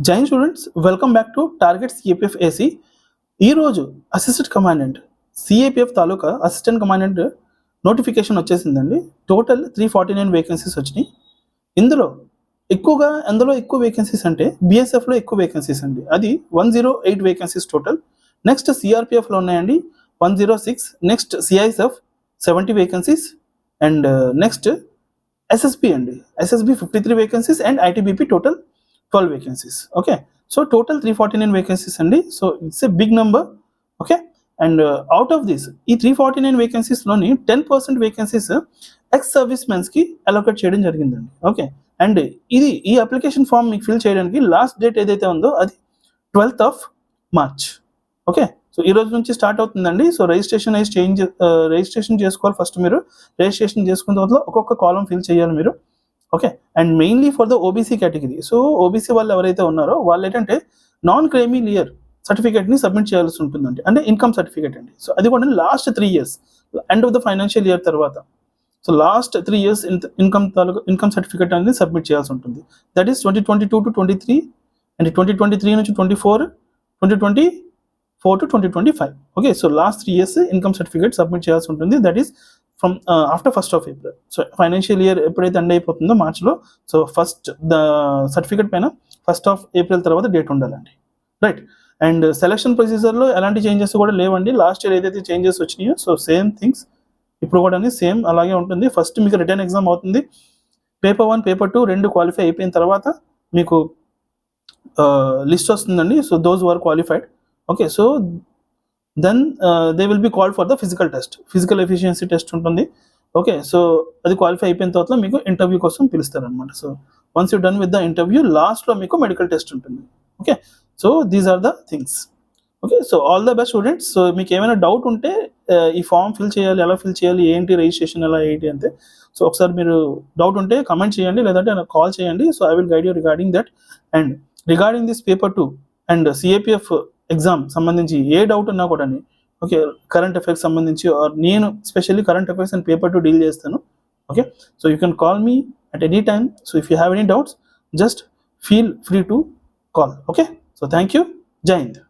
Jain students, welcome back to target CAPF AC. ఈరోజు assistant commandant CAPF తాలూకా assistant commandant notification వచ్చేసిందండి. Total 349 vacancies వచ్చినాయి. ఇందులో ఎక్కువ వేకెన్సీస్ అంటే బీఎస్ఎఫ్లో ఎక్కువ వేకెన్సీస్ అండి. అది 108 వేకెన్సీస్ టోటల్. నెక్స్ట్ సిఆర్పిఎఫ్లో ఉన్నాయండి 106. Next CISF 70 vacancies. And next SSB అండి, SSB 53 vacancies and ITBP total 12 vacancies. Okay, so total 349 vacancies అండి. So it's a big number. Okay, and out of this ఈ 349 వేకెన్సీస్లోని 10% వేకెన్సీస్ ఎక్స్ సర్వీస్ మెన్స్కి allocate చేయడం జరిగిందండి. Okay, and ఈ application form మీకు fill చేయడానికి లాస్ట్ డేట్ ఏదైతే ఉందో అది 12th of March. Okay, so ఈ రోజు నుంచి స్టార్ట్ అవుతుందండి. సో రిజిస్ట్రేషన్ చేసుకోవాలి. ఫస్ట్ మీరు రిజిస్ట్రేషన్ చేసుకున్న తర్వాత ఒక్కొక్క కాలం ఫిల్ చేయాలి మీరు. Okay, and mainly for the OBC category. So OBC వాళ్ళు ఎవరైతే ఉన్నారో వాళ్ళు ఏంటంటే నాన్ క్రైమీ లియర్ సర్టిఫికేట్ని సబ్మిట్ చేయాల్సి ఉంటుందండి, అంటే ఇన్కమ్ సర్టిఫికేట్ అండి. సో అది కూడా last 3 years end of the financial year తర్వాత. So last 3 years income certificate అనేది సబ్మిట్ చేయాల్సి ఉంటుంది. దట్ ఈస్ 2022 to 23 అండ్ 2023 నుంచి 24, 2024 to 2025. Okay, so last 3 years income certificate submit చేయాల్సి ఉంటుంది. That is from after 1st of April. So financial year ఎప్పుడైతే end అయిపోతుందో మార్చ్లో, సో ఫస్ట్ ద సర్టిఫికేట్ పైన 1st of April తర్వాత డేట్ ఉండాలండి. Right, and selection ప్రొసీజర్లో ఎలాంటి చేంజెస్ కూడా లేవండి. లాస్ట్ ఇయర్ ఏదైతే చేంజెస్ వచ్చినాయో సో సేమ్ థింగ్స్ ఇప్పుడు కూడా సేమ్ అలాగే ఉంటుంది. ఫస్ట్ మీకు రిటర్న్ ఎగ్జామ్ అవుతుంది. పేపర్ 1, పేపర్ 2 రెండు క్వాలిఫై అయిపోయిన తర్వాత మీకు లిస్ట్ వస్తుందండి. So those were qualified. Okay, so then they will be called for the physical test, physical efficiency test ఉంటుంది. ఓకే, సో అది క్వాలిఫై అయిపోయిన తర్వాత మీకు ఇంటర్వ్యూ కోసం పిలుస్తారనమాట. So once you done with the interview లాస్ట్లో మీకు మెడికల్ టెస్ట్ ఉంటుంది. Okay, so these are the things. Okay, so all the best students. So మీకు ఏమైనా డౌట్ ఉంటే ఈ ఫామ్ ఫిల్ చేయాలి, ఎలా ఫిల్ చేయాలి, ఏంటి రిజిస్ట్రేషన్ ఎలా ఏంటి అంటే, సో ఒకసారి మీరు డౌట్ ఉంటే కమెంట్ చేయండి, లేదంటే నాకు కాల్ చేయండి. So I will guide you regarding that. And regarding this paper 2 and CAPF exam సంబంధించి ఏ డౌట్ ఉన్నా కూడా, ఓకే, కరెంట్ అఫైర్స్ సంబంధించి నేను specially current affairs and paper 2 deal చేస్తాను. Okay, so you can call me at any time. So if you have any doubts just feel free to call. Okay, so thank you. Jai Hind.